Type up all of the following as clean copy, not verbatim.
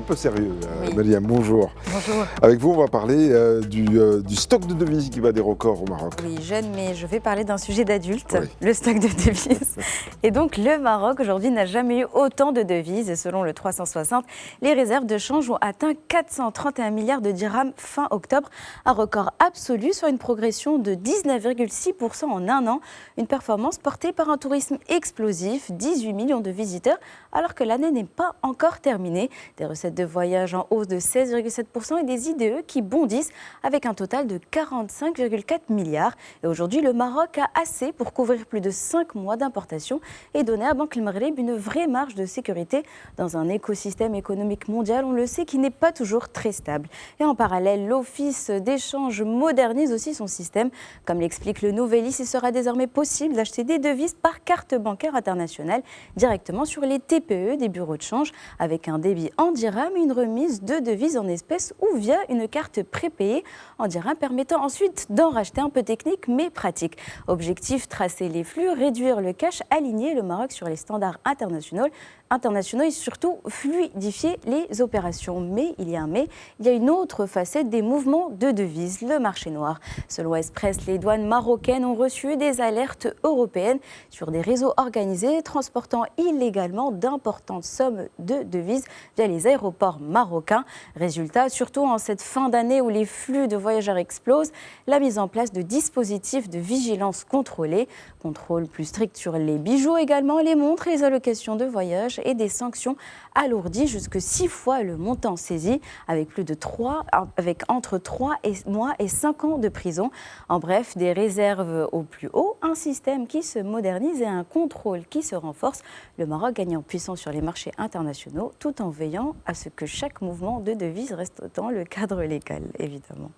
peu sérieux. Oui. Meliam, bonjour. Bonjour. Avec vous, on va parler du stock de devises qui bat des records au Maroc. Oui, jeune, mais je vais parler d'un sujet d'adulte, Oui. le stock de devises. Et donc, le Maroc, aujourd'hui, n'a jamais eu autant de devises. Et selon le 360, les réserves de change ont atteint 431 milliards de dirhams fin octobre, un record absolu, soit une progression de 19,6% en un an. Une performance portée par un tourisme explosif, 18 millions de visiteurs, alors que l'année n'est pas encore terminée. Des recettes de voyage en hausse de 16,7% et des IDE qui bondissent avec un total de 45,4 milliards. Et aujourd'hui, le Maroc a assez pour couvrir plus de 5 mois d'importation et donner à Banque El Maghreb une vraie marge de sécurité dans un écosystème économique mondial, on le sait, qui n'est pas toujours très stable. Et en parallèle, l'Office d'échange modernise aussi son système. Comme l'explique le Novelis, il sera désormais possible d'acheter des devises par carte bancaire internationale directement sur les TPE des bureaux de change avec un débit en dirhams et une remise de devises en espèces ou via une carte prépayée en dirhams permettant ensuite d'en racheter, un peu technique mais pratique. Objectif, tracer les flux, réduire le cash, aligner le Maroc sur les standards internationaux et surtout fluidifier les opérations. Mais il y a une autre facette des mouvements de devises, le marché noir. Selon Express, les douanes marocaines ont reçu des alertes européennes sur des réseaux organisés transportant illégalement d'importantes sommes de devises via les aéroports marocains. Résultat, surtout en cette fin d'année où les flux de voyageurs explosent, la mise en place de dispositifs de vigilance contrôlés, contrôle plus strict sur les bijoux également, les montres et les allocations de voyage et des sanctions alourdies jusque 6 fois le montant saisi avec entre 3 mois et 5 ans de prison. En bref, des réserves au plus haut, un système qui se modernise et un contrôle qui se renforce. Le Maroc gagne en puissance sur les marchés internationaux tout en veillant à ce que chaque mouvement de devise reste dans le cadre légal, évidemment.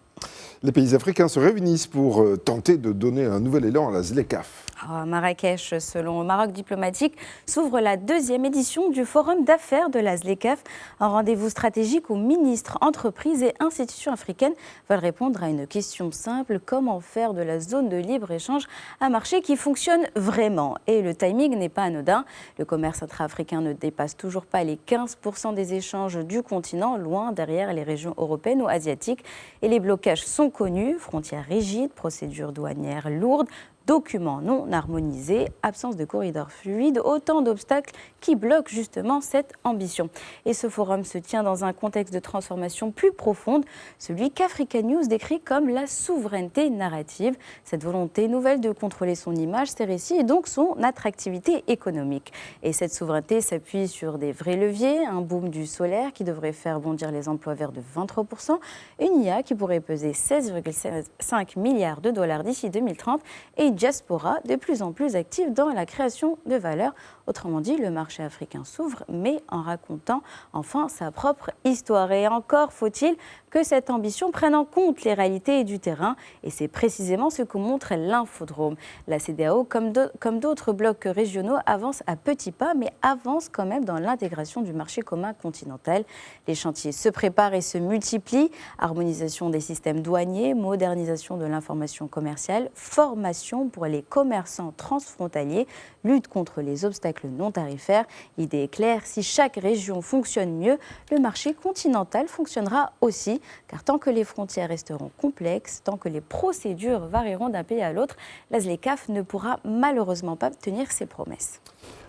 Les pays africains se réunissent pour tenter de donner un nouvel élan à la ZLECAf. À Marrakech, selon Maroc Diplomatique, s'ouvre la 2e édition du Forum d'affaires de la ZLECAf, un rendez-vous stratégique où ministres, entreprises et institutions africaines veulent répondre à une question simple: comment faire de la zone de libre-échange un marché qui fonctionne vraiment? Et le timing n'est pas anodin. Le commerce intra-africain ne dépasse toujours pas les 15% des échanges du continent, loin derrière les régions européennes ou asiatiques. Et les blocages sont connus: frontières rigides, procédures douanières lourdes, documents non harmonisés, absence de corridors fluides, autant d'obstacles qui bloquent justement cette ambition. Et ce forum se tient dans un contexte de transformation plus profonde, celui qu'Africa News décrit comme la souveraineté narrative, cette volonté nouvelle de contrôler son image, ses récits et donc son attractivité économique. Et cette souveraineté s'appuie sur des vrais leviers, un boom du solaire qui devrait faire bondir les emplois verts de 23%, une IA qui pourrait peser 16,5 milliards de dollars d'ici 2030 et une diaspora de plus en plus active dans la création de valeur. Autrement dit, le marché africain s'ouvre, mais en racontant enfin sa propre histoire. Et encore faut-il que cette ambition prenne en compte les réalités du terrain. Et c'est précisément ce que montre l'Infodrome. La CEDEAO, comme d'autres blocs régionaux, avance à petits pas, mais avance quand même dans l'intégration du marché commun continental. Les chantiers se préparent et se multiplient. Harmonisation des systèmes douaniers, modernisation de l'information commerciale, formation pour les commerçants transfrontaliers, lutte contre les obstacles non tarifaires. L'idée est claire, si chaque région fonctionne mieux, le marché continental fonctionnera aussi. Car tant que les frontières resteront complexes, tant que les procédures varieront d'un pays à l'autre, la ZLECAf ne pourra malheureusement pas tenir ses promesses.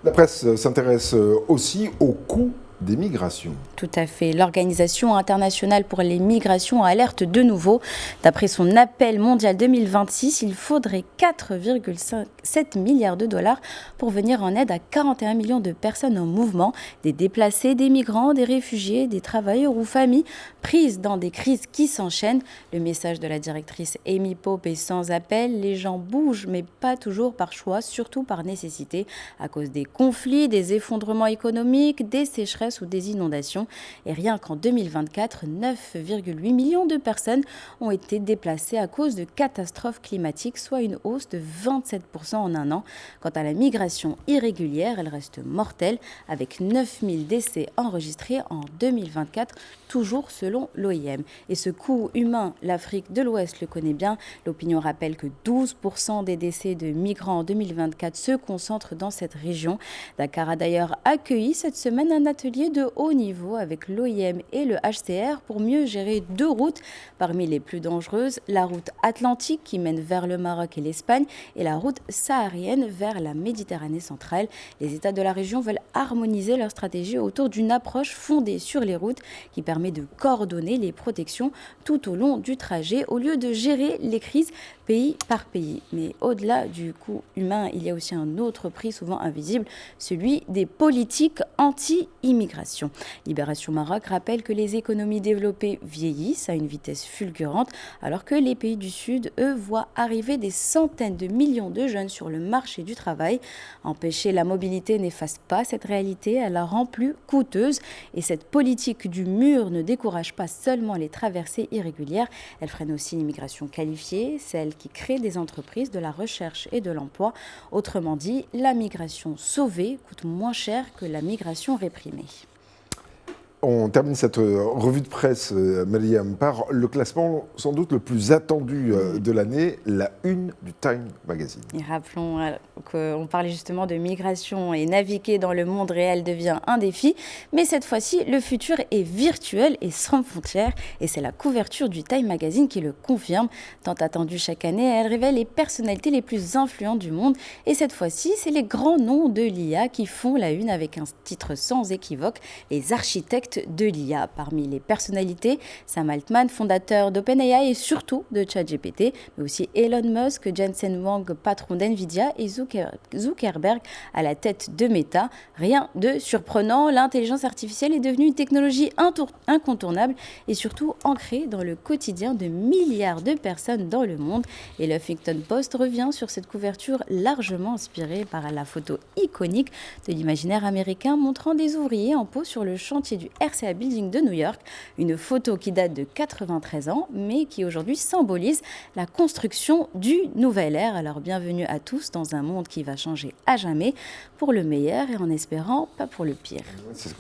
La presse s'intéresse aussi au coût des migrations. Tout à fait. L'Organisation internationale pour les migrations alerte de nouveau. D'après son appel mondial 2026, il faudrait 4,7 milliards de dollars pour venir en aide à 41 millions de personnes en mouvement, des déplacés, des migrants, des réfugiés, des travailleurs ou familles prises dans des crises qui s'enchaînent. Le message de la directrice Amy Pope est sans appel. Les gens bougent, mais pas toujours par choix, surtout par nécessité, à cause des conflits, des effondrements économiques, des sécheresses ou des inondations. Et rien qu'en 2024, 9,8 millions de personnes ont été déplacées à cause de catastrophes climatiques, soit une hausse de 27% en un an. Quant à la migration irrégulière, elle reste mortelle, avec 9000 décès enregistrés en 2024, toujours selon l'OIM. Et ce coût humain, l'Afrique de l'Ouest le connaît bien. L'opinion rappelle que 12% des décès de migrants en 2024 se concentrent dans cette région. Dakar a d'ailleurs accueilli cette semaine un atelier atelier de haut niveau avec l'OIM et le HCR pour mieux gérer 2 routes parmi les plus dangereuses, la route atlantique qui mène vers le Maroc et l'Espagne et la route saharienne vers la Méditerranée centrale. Les États de la région veulent harmoniser leur stratégie autour d'une approche fondée sur les routes qui permet de coordonner les protections tout au long du trajet au lieu de gérer les crises pays par pays. Mais au-delà du coût humain, il y a aussi un autre prix souvent invisible, celui des politiques anti-immigration. Libération Maroc rappelle que les économies développées vieillissent à une vitesse fulgurante, alors que les pays du Sud, eux, voient arriver des centaines de millions de jeunes sur le marché du travail. Empêcher la mobilité n'efface pas cette réalité, elle la rend plus coûteuse. Et cette politique du mur ne décourage pas seulement les traversées irrégulières, elle freine aussi l'immigration qualifiée, celle qui crée des entreprises, de la recherche et de l'emploi. Autrement dit, la migration sauvée coûte moins cher que la migration réprimée. On termine cette revue de presse, Mariam, par le classement sans doute le plus attendu de l'année, la une du Time Magazine. Et rappelons qu'on parlait justement de migration et naviguer dans le monde réel devient un défi. Mais cette fois-ci, le futur est virtuel et sans frontières. Et c'est la couverture du Time Magazine qui le confirme. Tant attendue chaque année, elle révèle les personnalités les plus influentes du monde. Et cette fois-ci, c'est les grands noms de l'IA qui font la une avec un titre sans équivoque, les architectes de l'IA. Parmi les personnalités, Sam Altman, fondateur d'OpenAI et surtout de ChatGPT, mais aussi Elon Musk, Jensen Huang, patron d'NVIDIA et Zuckerberg à la tête de Meta. Rien de surprenant, l'intelligence artificielle est devenue une technologie incontournable et surtout ancrée dans le quotidien de milliards de personnes dans le monde. Et le Huffington Post revient sur cette couverture largement inspirée par la photo iconique de l'imaginaire américain montrant des ouvriers en pause sur le chantier du RCA Building de New York, une photo qui date de 93 ans, mais qui aujourd'hui symbolise la construction du nouvel ère. Alors bienvenue à tous dans un monde qui va changer à jamais, pour le meilleur et en espérant pas pour le pire. C'est ce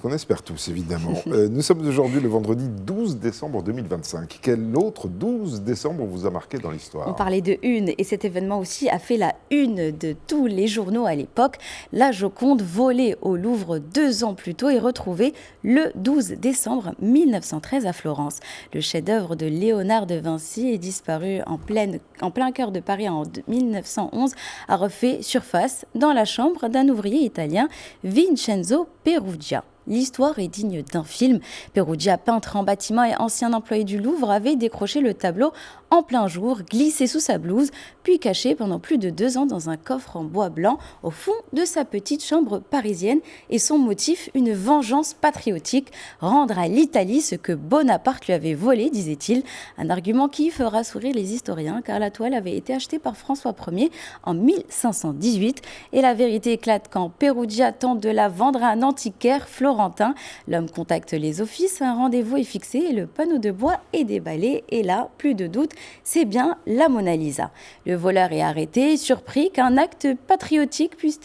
qu'on espère tous, évidemment. Nous sommes aujourd'hui le vendredi 12 décembre 2025. Quel autre 12 décembre vous a marqué dans l'histoire ? On parlait de une, et cet événement aussi a fait la une de tous les journaux à l'époque. La Joconde, volée au Louvre 2 ans plus tôt et retrouvée le 12 décembre 1913 à Florence. Le chef-d'œuvre de Léonard de Vinci est disparu en plein cœur de Paris en 1911, a refait surface dans la chambre d'un ouvrier italien, Vincenzo Perugia. L'histoire est digne d'un film. Perugia, peintre en bâtiment et ancien employé du Louvre, avait décroché le tableau en plein jour, glissé sous sa blouse, puis caché pendant plus de 2 ans dans un coffre en bois blanc au fond de sa petite chambre parisienne. Et son motif, une vengeance patriotique, rendre à l'Italie ce que Bonaparte lui avait volé, disait-il. Un argument qui fera sourire les historiens, car la toile avait été achetée par François Ier en 1518. Et la vérité éclate quand Perugia tente de la vendre à un antiquaire florentin. L'homme contacte les offices, un rendez-vous est fixé et le panneau de bois est déballé. Et là, plus de doute, c'est bien la Mona Lisa. Le voleur est arrêté, surpris qu'un acte patriotique puisse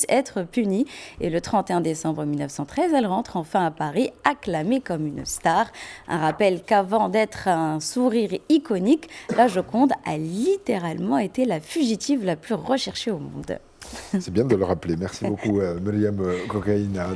être puni. Et le 31 décembre 1913, elle rentre enfin à Paris, acclamée comme une star. Un rappel qu'avant d'être un sourire iconique, la Joconde a littéralement été la fugitive la plus recherchée au monde. C'est bien de le rappeler. Merci beaucoup, Mariam Kokaïna.